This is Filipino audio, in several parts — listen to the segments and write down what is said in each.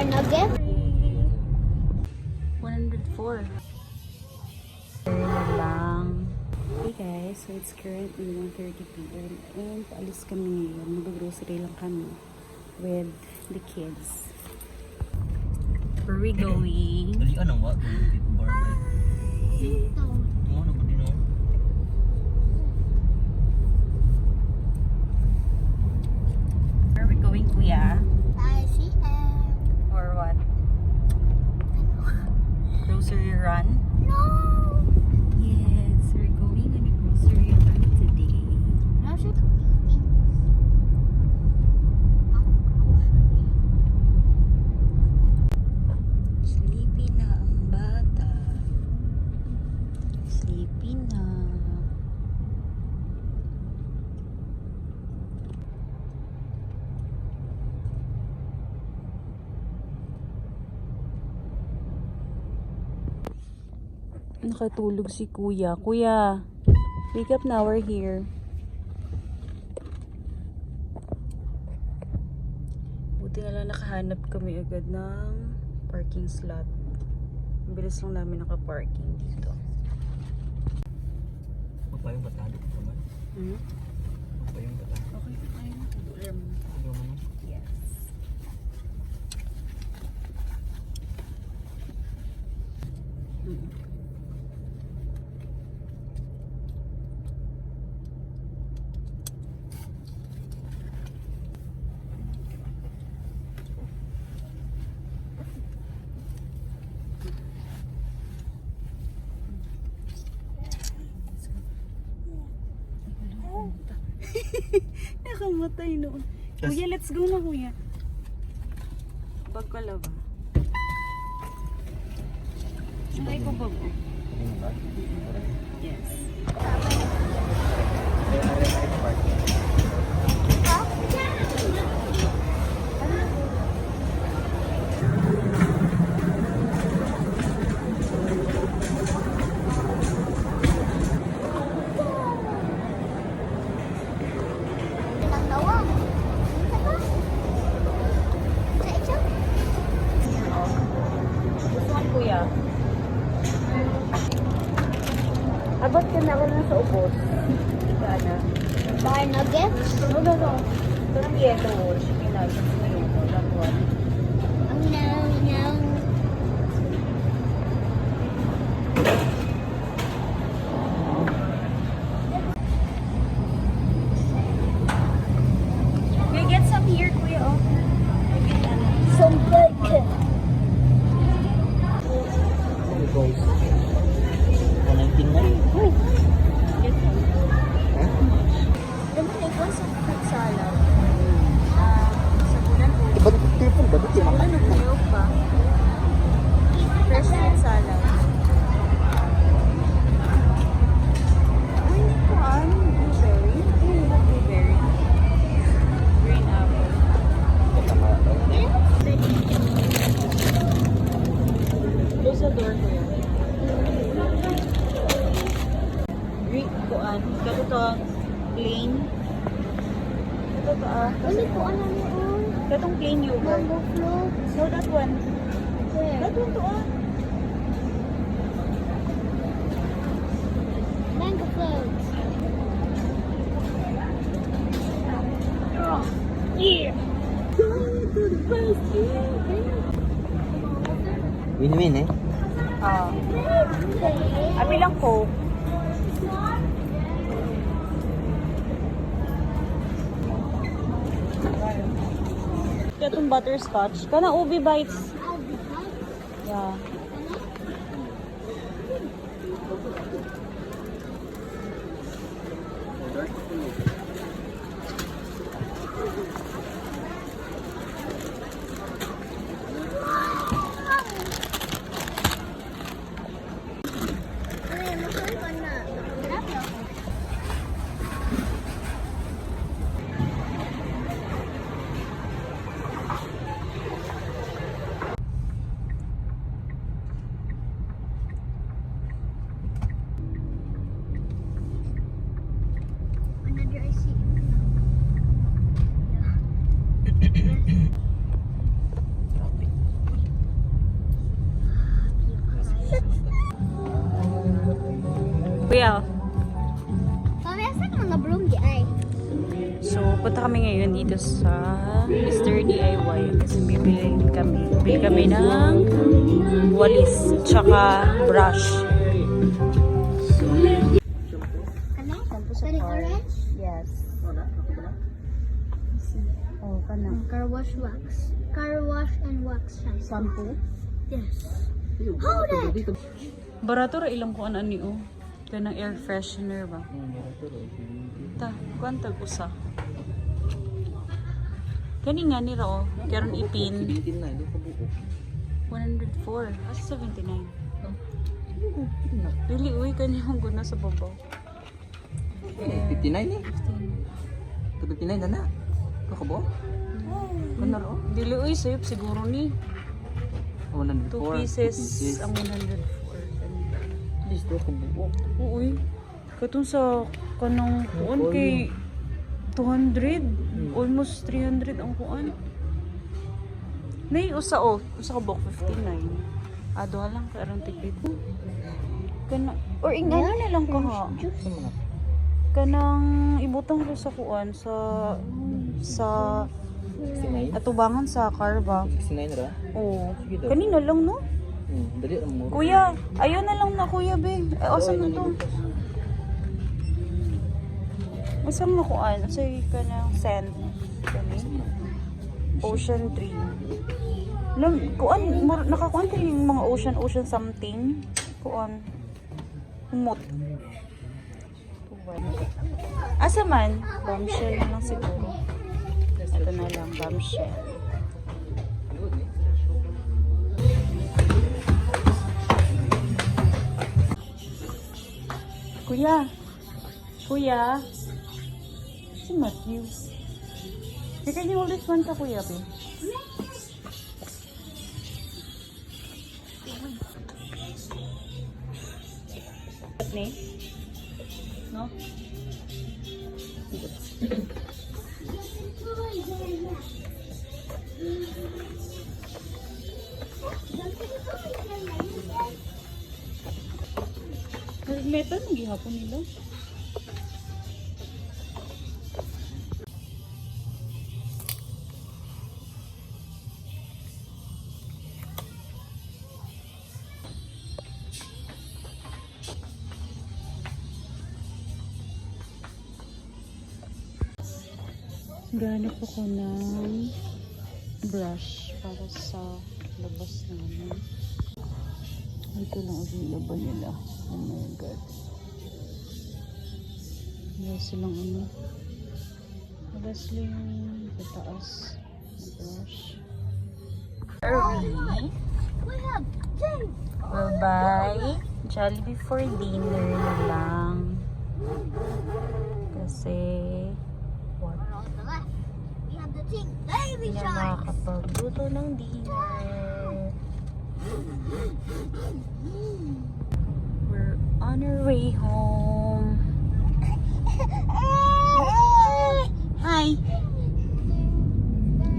Buy nugget. 104. Lang. Hey guys, so it's currently 1:30 p.m. and paalis kami ngayon. Mag-grocery lang kami with the kids. Where are we going? Dali ka nang wag. Ito. Ano ba din ako? Where are we going, kuya? ICM. Or what? Grocery run? No. Yes, we're going on a grocery run today. No, siya ito. Sleepy na ang bata. Sleepy na. Nakatulog si kuya. Kuya, wake up now, we're here. Buti na lang nakahanap kami agad ng parking slot. Ang bilis lang namin naka-parking dito. Papayong batado ko naman. Papayong batado. Okay, fine. Ano mo? Yes. Nakamatay noon. Kuya, let's go na kuya. Bag ko lang ba? Ay ko bag ko. Yes. Pinagdawang. Sa ito? Gusto ka kuya? Abot ka na ako na sa ubos. Sana. Buy nugget. No. Ito ng yellow. Chicken nuggets na yun. That one. Ang inaw. Okay, get some here, kuya. Oh. Some bacon. Guys. 119 na. Get some. Ha? Naman ikaw sa fruit salad. Sa bulan po. Diba tipong ba? Dito Sa bulan nagpuyog pa. Fresh fruit salad. Ay, kuan. Blueberry. Blueberry. Green apple. Close the door ko yan. Green kuan. Kato to. Plain. Kato to Ulit po ano niyo? Katong plain yogurt. Mango float. So that one. Where? That one to Mango float. Yeah. Win-win eh. Abi lang Coke. Katong butterscotch. Kana ubi bites. Yeah. Ay, mahal ka na. Grabe ako. Another IC. Yeah. Kuya, Pamesa ka mga broom di ay. so punta kami ngayon dito sa Mr. DIY kasi bibili kami ng walis tsaka brush. Kana? Shampoo sa Kaning car. orange? Yes. Wala, ako ba na? Oh, kana. Car wash wax. Car wash and wax shampoo. Shampoo. Yes. Hold it! Barato ra ilang kuan ani oh. Kanang air freshener ba? Ta, kuantag usa. Kani nga ni ra oh. Karon ipin. 17 na, doon ka buo. 104. Asa 79? Dili uy kani yung guna sa babaw. 59 eh. 59 na na. Ito ka buo? Ano ro? Dili uy sayop siguro ni 104. 2 pieces ang 104. At least ito ka buo. Uy. Katong sa kanang kuan kay 200, almost 300 ang kuan. Nay usa ka bok 59. Ado lang ka aron tigid. Kana or ingano na lang ka ha. Sa mga Kanang ibutang ko sa kuan sa 69? atubangan sa car ba? 69 ra? Oo. Sige daw. Kanina lang no? Dali ang mo. Kuya, ayun na lang na kuya be. Ay, asan na to? Masang na kuan? Say ka ng sand. Kani? Ocean 3. Kuan, nakakuan kayo yung mga ocean something. Kuan. Humot. Asa man? Bombshell na lang siguro. Ito na lang, bombshell. Kuya. Si Matthew. Can you hold this one ka, kuya, be? Ni? No? Metal ang gihapon nila. Ganap ako ng brush para sa labas namin. Ito lang ang laban nila. Oh my god. Wala silang ano. Wala silang sa taas na brush. We have James. We'll buy Jollibee for dinner na lang. Kasi what? On the left, we have the Ting Baby Hindi na Shark. makakapagluto ng dinner. We're on our way home. Hi!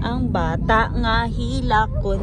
Ang bata nga hilakon.